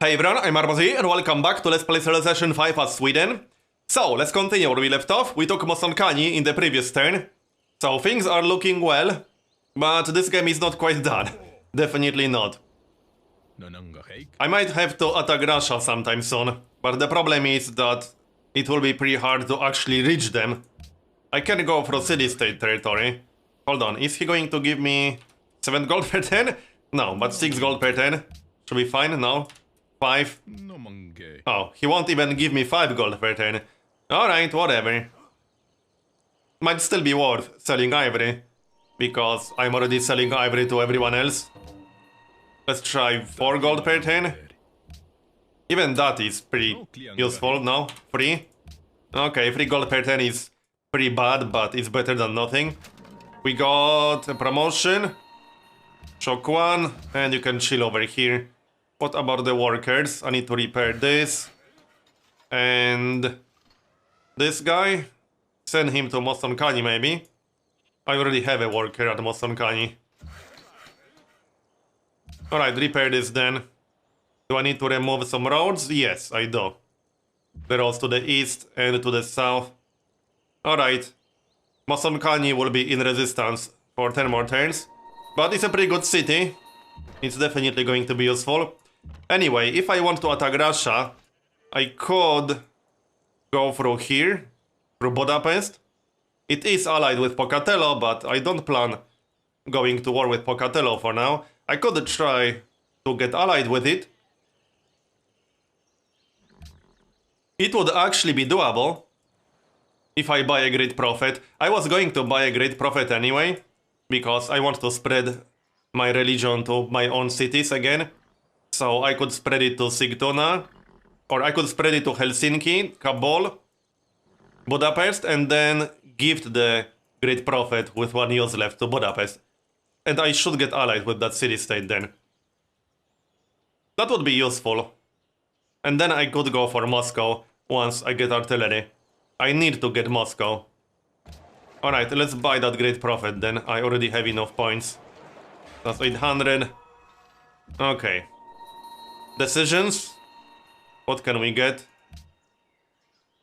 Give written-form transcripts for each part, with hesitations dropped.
Hey everyone, I'm Armazi and welcome back to Let's Play Civilization 5 as Sweden. So, let's continue where we left off. We took Mosonkani in the previous turn. So, things are looking well, but this game is not quite done. Definitely not. I might have to attack Russia sometime soon, but the problem is that it will be pretty hard to actually reach them. I can go for city-state territory. Hold on, is he going to give me 7 gold per 10? No, but 6 gold per 10. Should be fine, no? 5. Oh, he won't even give me 5 gold per 10. Alright, whatever. Might still be worth selling ivory, because I'm already selling ivory to everyone else. Let's try 4 gold per 10. Even that is pretty useful, no? 3? Okay, 3 gold per 10 is pretty bad, but it's better than nothing. We got a promotion. Shock 1, and you can chill over here. What about the workers? I need to repair this. And this guy? Send him to Mosonkani maybe. I already have a worker at Mosonkani. Alright, repair this then. Do I need to remove some roads? Yes, I do. The roads to the east and to the south. Alright. Mosonkani will be in resistance for 10 more turns. But it's a pretty good city. It's definitely going to be useful. Anyway, if I want to attack Russia, I could go through here, through Budapest. It is allied with Pocatello, but I don't plan going to war with Pocatello for now. I could try to get allied with it. It would actually be doable if I buy a great prophet. I was going to buy a great prophet anyway, because I want to spread my religion to my own cities again. So I could spread it to Sigtuna, or I could spread it to Helsinki, Kabul, Budapest, and then gift the Great Prophet with 1 use left to Budapest. And I should get allied with that city-state then. That would be useful. And then I could go for Moscow once I get artillery. I need to get Moscow. Alright, let's buy that Great Prophet then. I already have enough points. That's 800. Okay. Decisions? What can we get?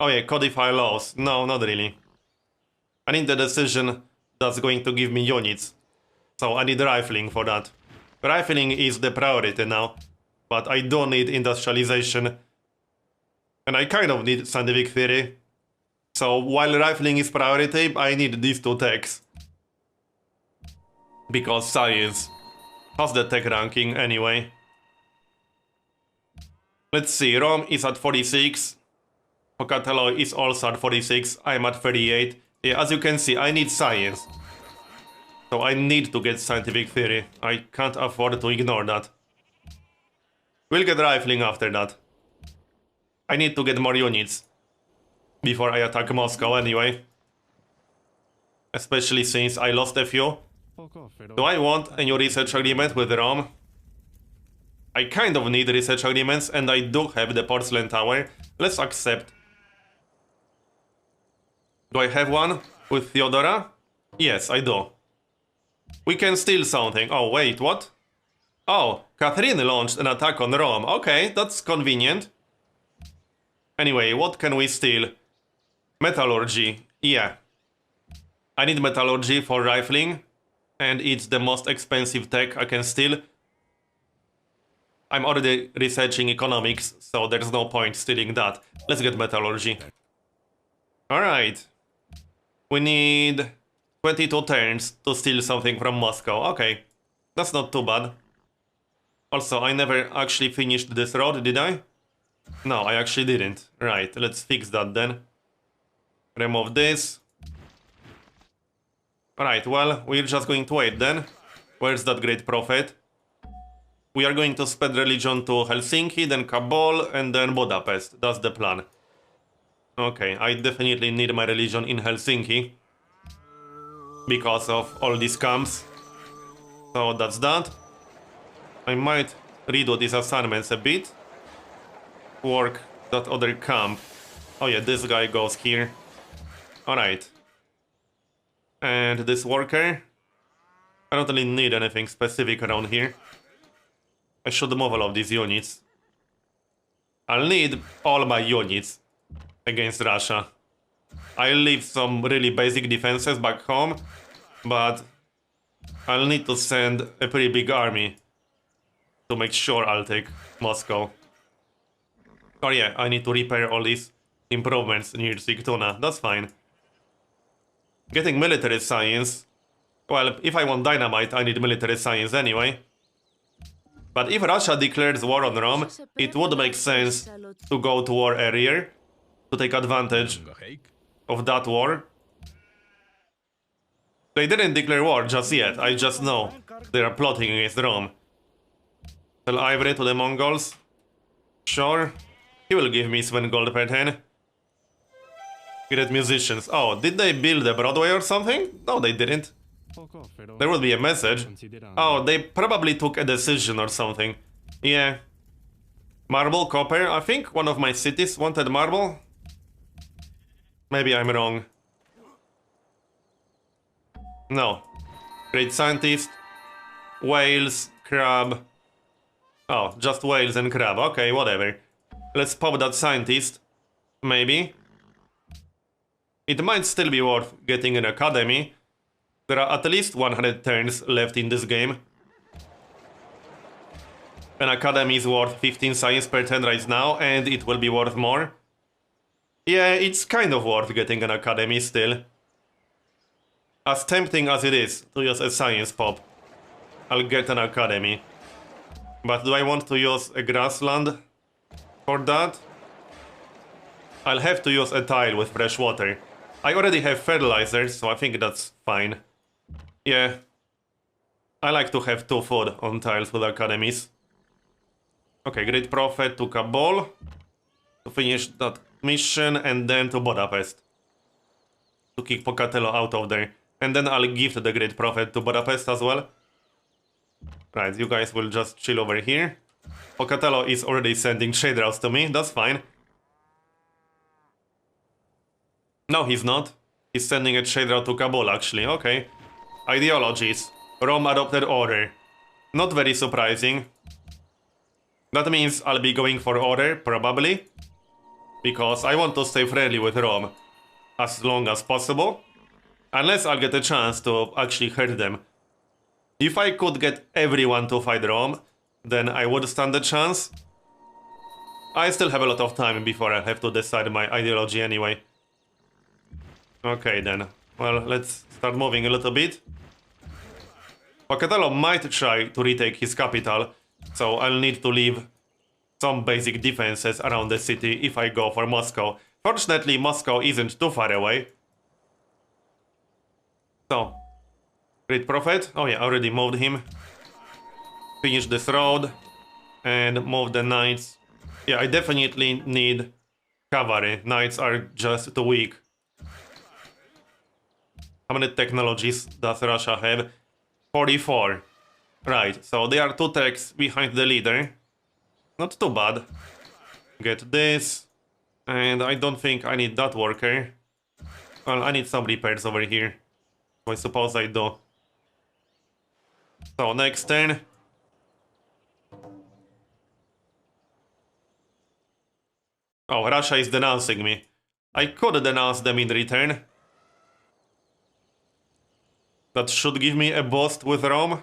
Oh yeah, codify laws. No, not really. I need the decision that's going to give me units. So I need rifling for that. Rifling is the priority now. But I don't need industrialization. And I kind of need scientific theory. So while rifling is priority, I need these 2 techs. Because science. How's the tech ranking anyway? Let's see, Rome is at 46. Pocatello is also at 46. I'm at 38. Yeah, as you can see, I need science. So I need to get scientific theory. I can't afford to ignore that. We'll get rifling after that. I need to get more units before I attack Moscow anyway. Especially since I lost a few. Do I want a new research agreement with Rome? I kind of need research agreements, and I do have the porcelain tower. Let's accept. Do I have one with Theodora? Yes, I do. We can steal something. Oh, wait, what? Oh, Catherine launched an attack on Rome. Okay, that's convenient. Anyway, what can we steal? Metallurgy. Yeah. I need metallurgy for rifling, and it's the most expensive tech I can steal. I'm already researching economics, so there's no point stealing that. Let's get metallurgy. Alright. We need 22 turns to steal something from Moscow. Okay. That's not too bad. Also, I never actually finished this road, did I? No, I actually didn't. Right, let's fix that then. Remove this. Alright, well, we're just going to wait then. Where's that Great Prophet? We are going to spread religion to Helsinki, then Kabul, and then Budapest. That's the plan. Okay, I definitely need my religion in Helsinki. Because of all these camps. So that's that. I might redo these assignments a bit. Work that other camp. Oh yeah, this guy goes here. Alright. And this worker. I don't really need anything specific around here. I should move all of these units. I'll need all my units against Russia. I'll leave some really basic defenses back home, but I'll need to send a pretty big army to make sure I'll take Moscow. Oh yeah, I need to repair all these improvements near Sigtuna. That's fine. Getting military science. Well, if I want dynamite, I need military science anyway. But if Russia declares war on Rome, it would make sense to go to war earlier, to take advantage of that war. They didn't declare war just yet, I just know they are plotting against Rome. Sell ivory to the Mongols? Sure. He will give me Sven gold per 10. Great musicians. Oh, did they build a Broadway or something? No, they didn't. There will be a message. Oh, they probably took a decision or something. Yeah. Marble, copper. I think one of my cities wanted marble. Maybe I'm wrong. No. Great scientist. Whales, crab. Oh, just whales and crab. Okay, whatever. Let's pop that scientist. Maybe. It might still be worth getting an academy. There are at least 100 turns left in this game. An academy is worth 15 science per turn right now, and it will be worth more. Yeah, it's kind of worth getting an academy still. As tempting as it is to use a science pop, I'll get an academy. But do I want to use a grassland for that? I'll have to use a tile with fresh water. I already have fertilizers, so I think that's fine. Yeah. I like to have 2 food on tiles with academies. Okay, Great Prophet to Kabul to finish that mission, and then to Budapest to kick Pocatello out of there. And then I'll give the Great Prophet to Budapest as well. Right, you guys will just chill over here. Pocatello is already sending trade routes to me, that's fine. No, he's not. He's sending a trade route to Kabul, actually, okay. Ideologies. Rome adopted order. Not very surprising. That means I'll be going for order, probably. Because I want to stay friendly with Rome as long as possible. Unless I'll get a chance to actually hurt them. If I could get everyone to fight Rome, then I would stand a chance. I still have a lot of time before I have to decide my ideology anyway. Okay then. Well, let's start moving a little bit. Pocatello might try to retake his capital, so I'll need to leave some basic defenses around the city if I go for Moscow. Fortunately, Moscow isn't too far away. So, Great Prophet. Oh yeah, I already moved him. Finish this road and move the knights. Yeah, I definitely need cavalry. Knights are just too weak. How many technologies does Russia have? 44. Right, so they are 2 techs behind the leader. Not too bad. Get this. And I don't think I need that worker. Well, I need some repairs over here. I suppose I do. So, next turn. Oh, Russia is denouncing me. I could denounce them in return. That should give me a boost with Rome.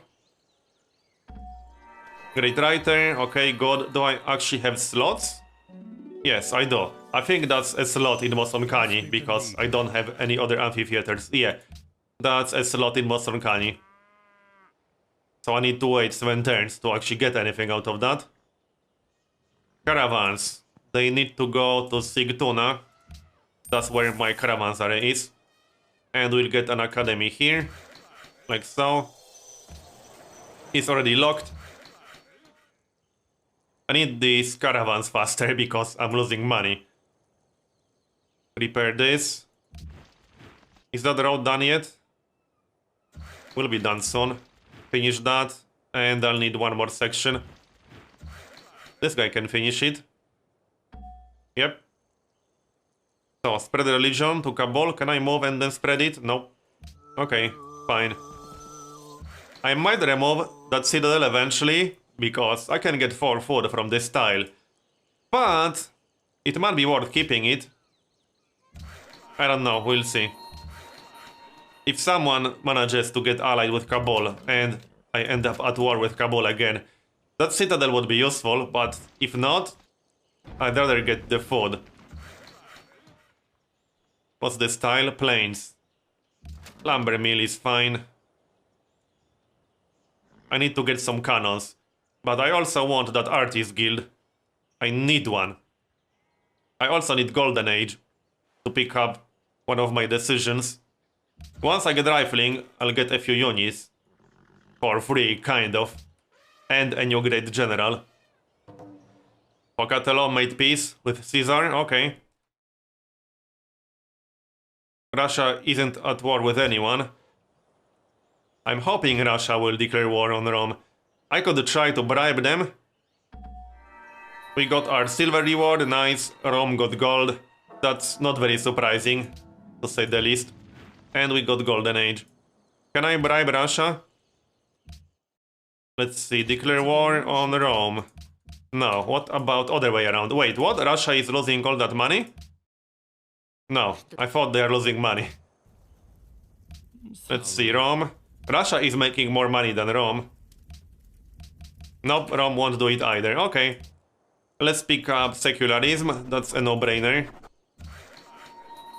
Great writer. Okay, good. Do I actually have slots? Yes, I do. I think that's a slot in Mosonkani, because I don't have any other amphitheaters. Yeah, that's a slot in Mosonkani. So I need to wait 7 turns to actually get anything out of that. Caravans. They need to go to Sigtuna. That's where my caravanserai is. And we'll get an academy here. Like so. It's already locked. I need these caravans faster because I'm losing money. Repair this. Is that road done yet? Will be done soon. Finish that. And I'll need one more section. This guy can finish it. Yep. So, spread religion to Kabul. Can I move and then spread it? Nope. Okay, fine. I might remove that citadel eventually, because I can get 4 food from this tile. But it might be worth keeping it. I don't know, we'll see. If someone manages to get allied with Kabul and I end up at war with Kabul again, that citadel would be useful, but if not, I'd rather get the food. What's the style? Plains. Lumber mill is fine. I need to get some cannons, but I also want that artist guild. I need one. I also need Golden Age to pick up one of my decisions. Once I get rifling, I'll get a few units. For free, kind of. And a new great general. Pocatello made peace with Caesar, okay. Russia isn't at war with anyone. I'm hoping Russia will declare war on Rome. I could try to bribe them. We got our silver reward, nice. Rome got gold. That's not very surprising, to say the least. And we got Golden Age. Can I bribe Russia? Let's see, declare war on Rome. No, what about other way around? Wait, what? Russia is losing all that money? No, I thought they are losing money. Let's see, Rome. Russia is making more money than Rome. Nope, Rome won't do it either. Okay. Let's pick up secularism. That's a no-brainer.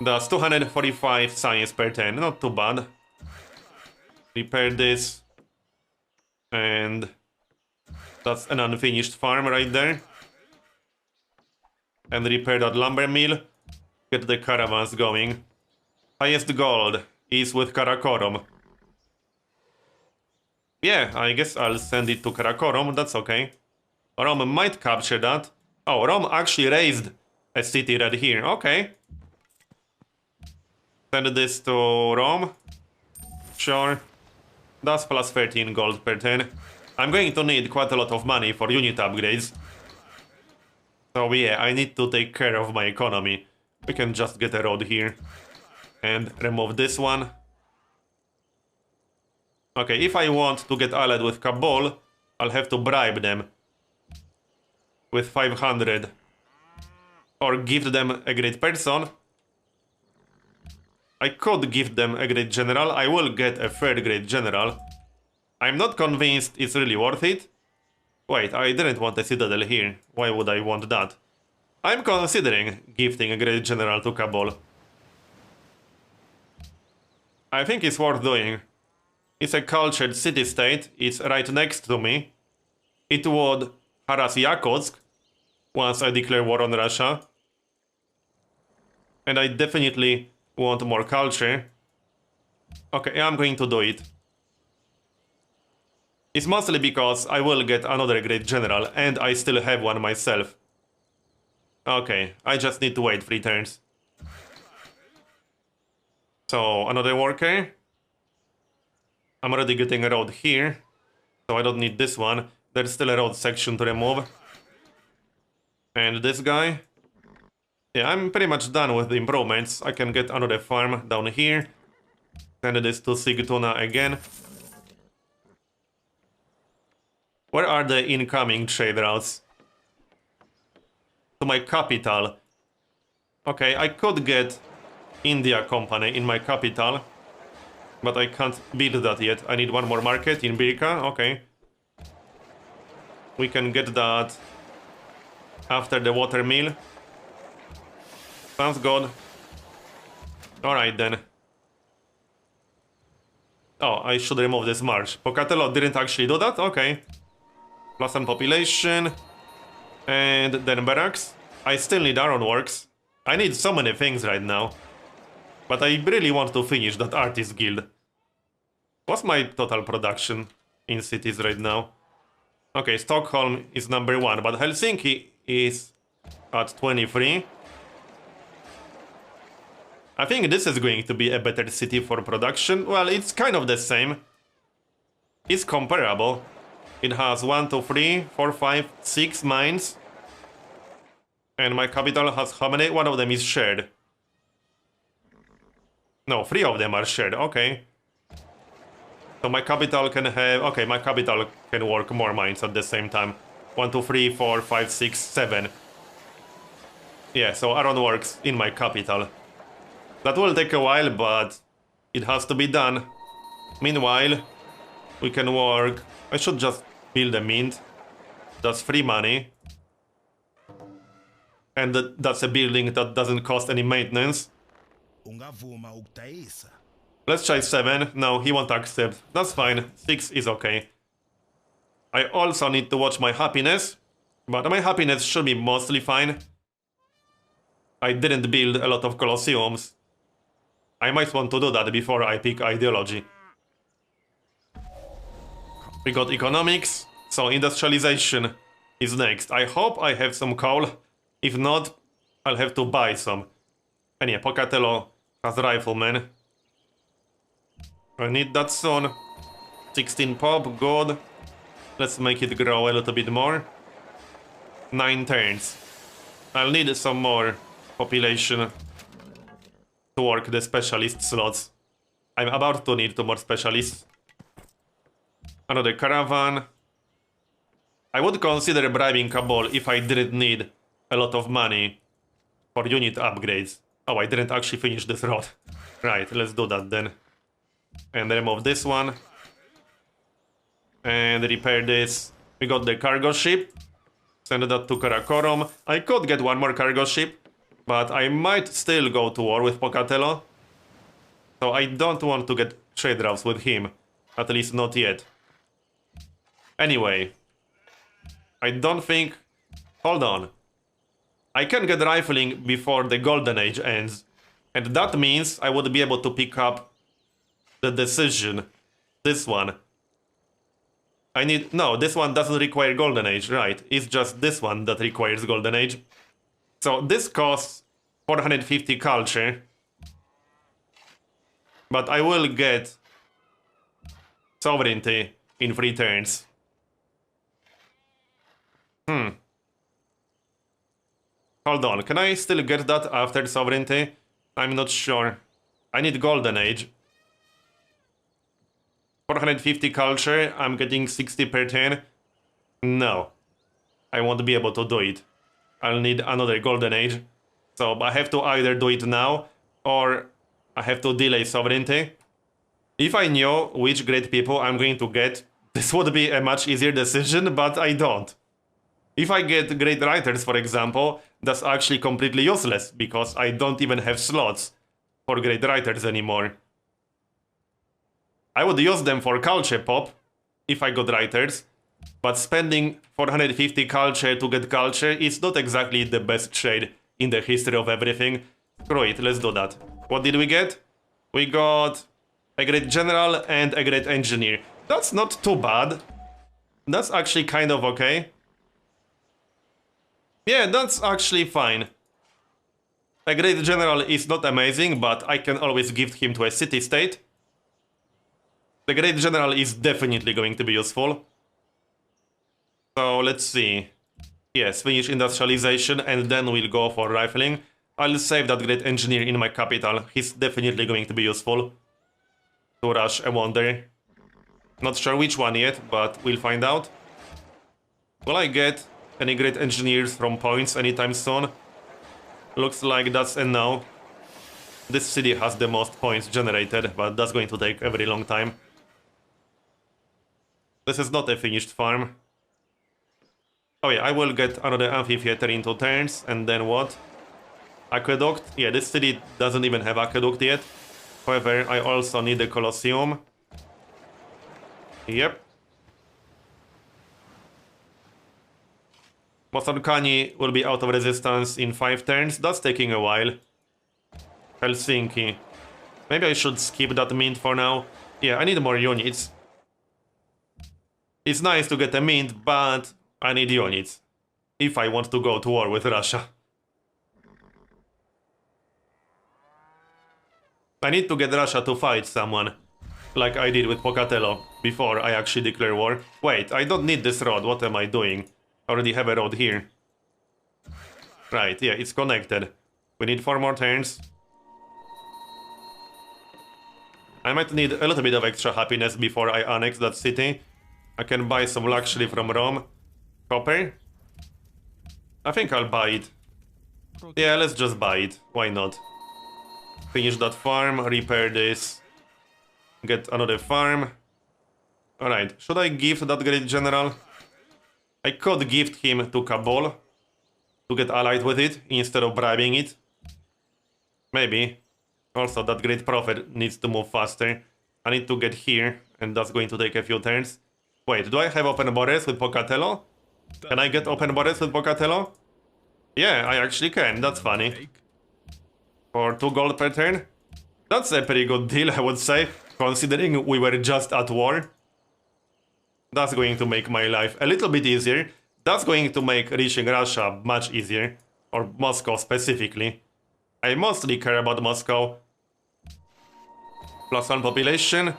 That's 245 science per 10. Not too bad. Repair this. And that's an unfinished farm right there. And repair that lumber mill. Get the caravans going. Highest gold is with Karakorum. Yeah, I guess I'll send it to Karakorum, that's okay. Rome might capture that. Oh, Rome actually raised a city right here, okay. Send this to Rome. Sure. That's plus 13 gold per 10. I'm going to need quite a lot of money for unit upgrades. So yeah, I need to take care of my economy. We can just get a road here. And remove this one. Okay, if I want to get allied with Kabul, I'll have to bribe them. With 500. Or give them a great person. I could give them a great general. I will get a third great general. I'm not convinced it's really worth it. Wait, I didn't want a citadel here. Why would I want that? I'm considering gifting a great general to Kabul. I think it's worth doing. It's a cultured city-state. It's right next to me. It would harass Yakutsk once I declare war on Russia. And I definitely want more culture. Okay, I'm going to do it. It's mostly because I will get another great general and I still have one myself. Okay, I just need to wait 3 turns. So, another worker. I'm already getting a road here, so I don't need this one. There's still a road section to remove. And this guy. Yeah, I'm pretty much done with the improvements. I can get another farm down here. Send this to Sigtuna again. Where are the incoming trade routes? To my capital. Okay, I could get India Company in my capital. But I can't build that yet. I need one more market in Birka. Okay. We can get that after the water mill. Sounds good. Alright then. Oh, I should remove this march. Pocatello didn't actually do that? Okay. Plus some population. And then barracks. I still need ironworks. I need so many things right now. But I really want to finish that artist guild. What's my total production in cities right now? Okay, Stockholm is number 1, but Helsinki is at 23. I think this is going to be a better city for production. Well, it's kind of the same. It's comparable. It has 1, 2, 3, 4, 5, 6 mines. And my capital has how many? One of them is shared. No, 3 of them are shared, okay. So my capital can have... Okay, my capital can work more mines at the same time. 1, 2, 3, 4, 5, 6, 7. Yeah, so Iron works in my capital. That will take a while, but it has to be done. Meanwhile, we can work... I should just build a mint. That's free money. And that's a building that doesn't cost any maintenance. Let's try 7. No, he won't accept. That's fine. 6 is okay. I also need to watch my happiness. But my happiness should be mostly fine. I didn't build a lot of Colosseums. I might want to do that before I pick ideology. We got economics, so industrialization is next. I hope I have some coal. If not, I'll have to buy some. And yeah, Pocatello has riflemen. I need that soon. 16 pop, good. Let's make it grow a little bit more. 9 turns. I'll need some more population to work the specialist slots. I'm about to need 2 more specialists. Another caravan. I would consider bribing Kabul if I didn't need a lot of money for unit upgrades. Oh, I didn't actually finish this road. Right, let's do that then. And remove this one. And repair this. We got the cargo ship. Send that to Karakorum. I could get 1 more cargo ship, but I might still go to war with Pocatello. So I don't want to get trade routes with him. At least not yet. Anyway. I don't think... Hold on. I can get rifling before the Golden Age ends. And that means I would be able to pick up the decision. This one. I need... No, this one doesn't require Golden Age, right. It's just this one that requires Golden Age. So this costs 450 culture. But I will get sovereignty in 3 turns. Hold on, can I still get that after sovereignty? I'm not sure. I need Golden Age. 450 culture, I'm getting 60 per turn. No. I won't be able to do it. I'll need another Golden Age. So I have to either do it now, or I have to delay sovereignty. If I knew which great people I'm going to get, this would be a much easier decision, but I don't. If I get great writers, for example, that's actually completely useless, because I don't even have slots for great writers anymore. I would use them for culture pop, if I got writers, but spending 450 culture to get culture is not exactly the best trade in the history of everything. Screw it, let's do that. What did we get? We got a great general and a great engineer. That's not too bad. That's actually kind of okay. Yeah, that's actually fine. A great general is not amazing, but I can always gift him to a city-state. The great general is definitely going to be useful. So let's see. Yes, finish industrialization and then we'll go for rifling. I'll save that great engineer in my capital. He's definitely going to be useful to rush a wonder. Not sure which one yet, but we'll find out. Will I get any great engineers from points anytime soon? Looks like that's a no. This city has the most points generated, but that's going to take a very long time. This is not a finished farm. Oh yeah, I will get another amphitheater in 2 turns, and then what? Aqueduct? Yeah, this city doesn't even have aqueduct yet. However, I also need a Colosseum. Yep. Mosonkani will be out of resistance in 5 turns. That's taking a while. Helsinki. Maybe I should skip that mint for now. Yeah, I need more units. It's nice to get a mint, but I need units. If I want to go to war with Russia. I need to get Russia to fight someone. Like I did with Pocatello, before I actually declare war. Wait, I don't need this road, what am I doing? I already have a road here. Right, yeah, it's connected. We need 4 more turns. I might need a little bit of extra happiness before I annex that city. I can buy some luxury from Rome. Copper? I think I'll buy it. Yeah, let's just buy it. Why not? Finish that farm, repair this. Get another farm. Alright, should I gift that great general? I could gift him to Kabul to get allied with it instead of bribing it. Maybe. Also, that great prophet needs to move faster. I need to get here, and that's going to take a few turns. Wait, do I have open borders with Pocatello? Can I get open borders with Pocatello? Yeah, I actually can. That's funny. For 2 gold per turn? That's a pretty good deal, I would say, considering we were just at war. That's going to make my life a little bit easier. That's going to make reaching Russia much easier. Or Moscow specifically. I mostly care about Moscow. +1 population.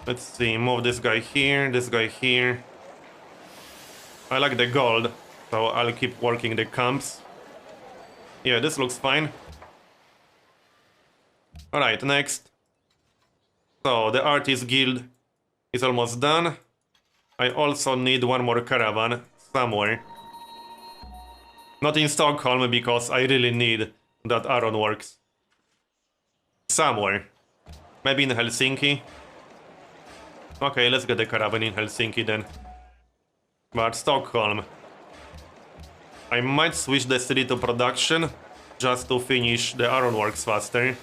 Let's see, move this guy here, this guy here. I like the gold, so I'll keep working the camps. Yeah, this looks fine. Alright, next. So, the Artist Guild is almost done. I also need one more caravan somewhere. Not in Stockholm, because I really need that ironworks. Somewhere. Maybe in Helsinki. Okay, let's get the caravan in Helsinki then. But Stockholm. I might switch the city to production just to finish the ironworks faster.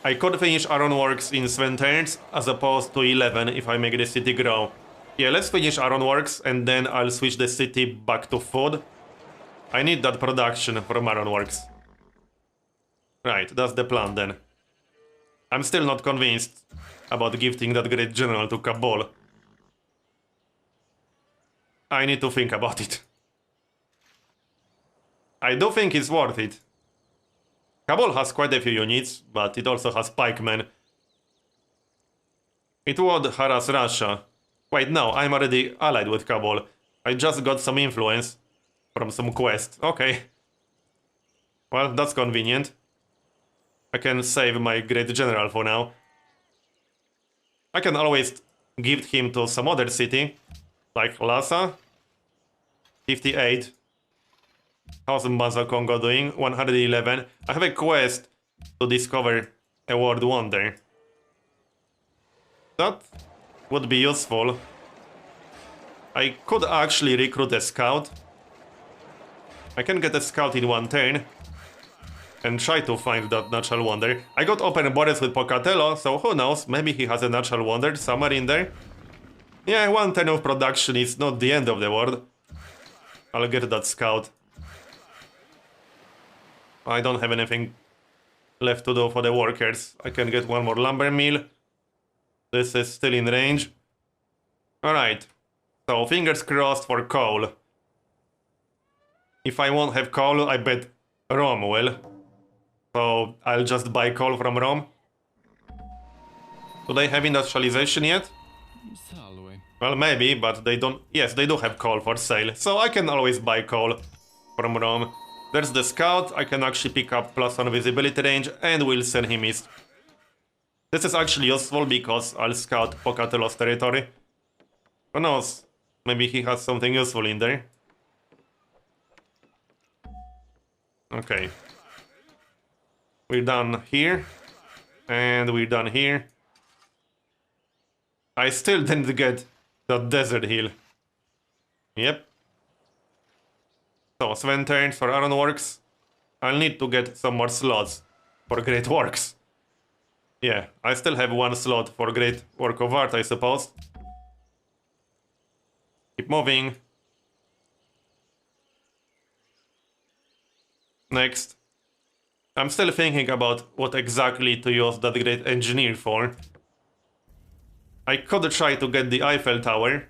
I could finish ironworks in 7 turns as opposed to 11 if I make the city grow. Yeah, let's finish ironworks and then I'll switch the city back to food. I need that production from ironworks. Right, that's the plan then. I'm still not convinced about gifting that great general to Kabul. I need to think about it. I do think it's worth it. Kabul has quite a few units, but it also has pikemen. It would harass Russia. Wait, no, I'm already allied with Kabul. I just got some influence from some quest. Okay. Well, that's convenient. I can save my great general for now. I can always gift him to some other city, like Lhasa. 58. How's Mbaza Congo doing? 111. I have a quest to discover a world wonder. That would be useful. I could actually recruit a scout. I can get a scout in 1 turn and try to find that natural wonder. I got open borders with Pocatello, so who knows, maybe he has a natural wonder somewhere in there. Yeah, 1 turn of production is not the end of the world. I'll get that scout. I don't have anything left to do for the workers. I can get 1 more lumber mill. This is still in range. Alright. So, fingers crossed for coal. If I won't have coal, I bet Rome will. So, I'll just buy coal from Rome. Do they have industrialization yet? Well, maybe, but they don't... Yes, they do have coal for sale. So, I can always buy coal from Rome. There's the scout. I can actually pick up +1 visibility range and we'll send him east. This is actually useful because I'll scout Pocatello's territory. Who knows? Maybe he has something useful in there. Okay. We're done here. And we're done here. I still didn't get that desert hill. Yep. So, 7 turns for ironworks. I'll need to get some more slots for great works. Yeah, I still have 1 slot for great work of art, I suppose. Keep moving. Next. I'm still thinking about what exactly to use that great engineer for. I could try to get the Eiffel Tower.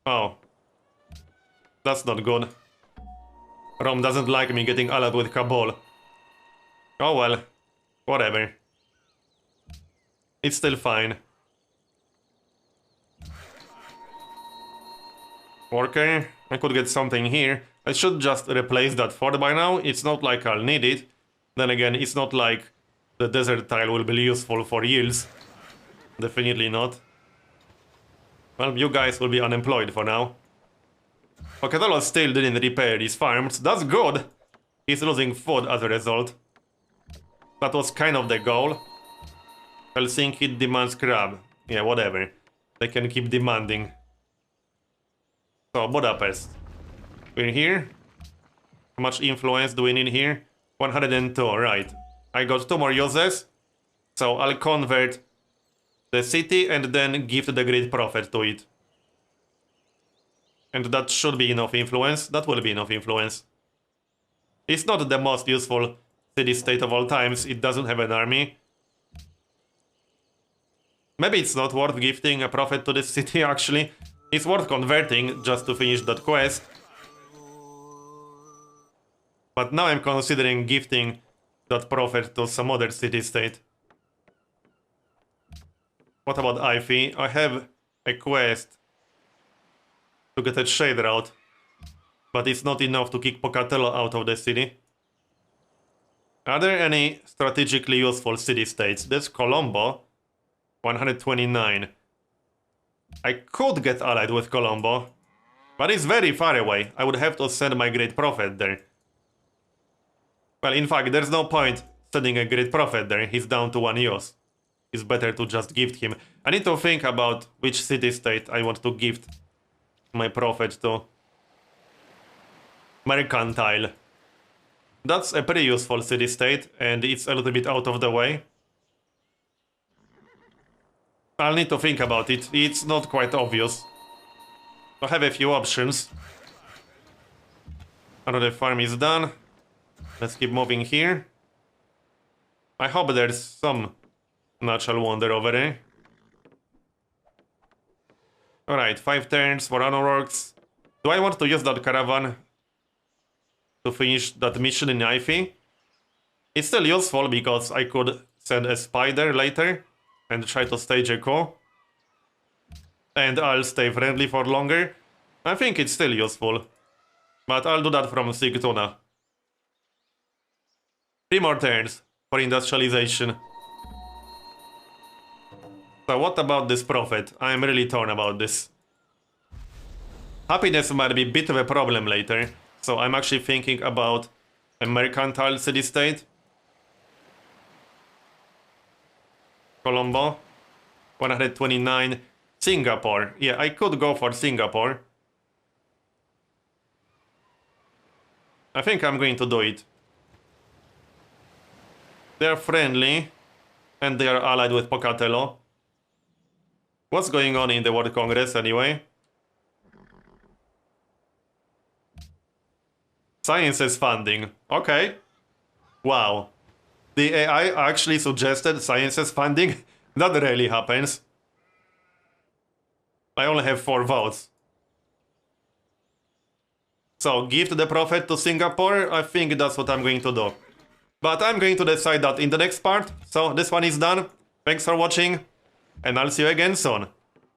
Oh. That's not good. Rome doesn't like me getting allied with Kabul. Oh well. Whatever. It's still fine. Worker, I could get something here. I should just replace that fort by now. It's not like I'll need it. Then again, it's not like the desert tile will be useful for yields. Definitely not. Well, you guys will be unemployed for now. Pocatello still didn't repair his farms. That's good. He's losing food as a result. That was kind of the goal. Helsinki demands crab. Yeah, whatever. They can keep demanding. So, Budapest. We're here. How much influence do we need here? 102, right. I got 2 more uses. So I'll convert the city and then give the great prophet to it. And that should be enough influence. That will be enough influence. It's not the most useful city-state of all times. It doesn't have an army. Maybe it's not worth gifting a prophet to this city, actually. It's worth converting just to finish that quest. But now I'm considering gifting that prophet to some other city-state. What about Ivy? I have a quest to get a trade route, but it's not enough to kick Pocatello out of the city. Are there any strategically useful city-states? There's Colombo, 129. I could get allied with Colombo, but it's very far away. I would have to send my great prophet there. Well, in fact, there's no point sending a great prophet there. He's down to 1 use. It's better to just gift him. I need to think about which city-state I want to gift my prophet to. Mercantile. That's a pretty useful city-state, and it's a little bit out of the way. I'll need to think about it. It's not quite obvious. I have a few options. Another farm is done. Let's keep moving here. I hope there's some natural wonder over there. Alright, 5 turns for honor-works. Do I want to use that caravan to finish that mission in Ivy? It's still useful because I could send a spider later and try to stage a coup. And I'll stay friendly for longer. I think it's still useful. But I'll do that from Sigtuna. 3 more turns for industrialization. So what about this prophet? I'm really torn about this. Happiness might be a bit of a problem later. So I'm actually thinking about a mercantile city-state. Colombo, 129. Singapore. Yeah, I could go for Singapore. I think I'm going to do it. They're friendly, and they are allied with Pocatello. What's going on in the World Congress anyway? Sciences funding. Okay. Wow. The AI actually suggested sciences funding? That rarely happens. I only have 4 votes. So, gift the prophet to Singapore? I think that's what I'm going to do. But I'm going to decide that in the next part. So, this one is done. Thanks for watching, and I'll see you again soon.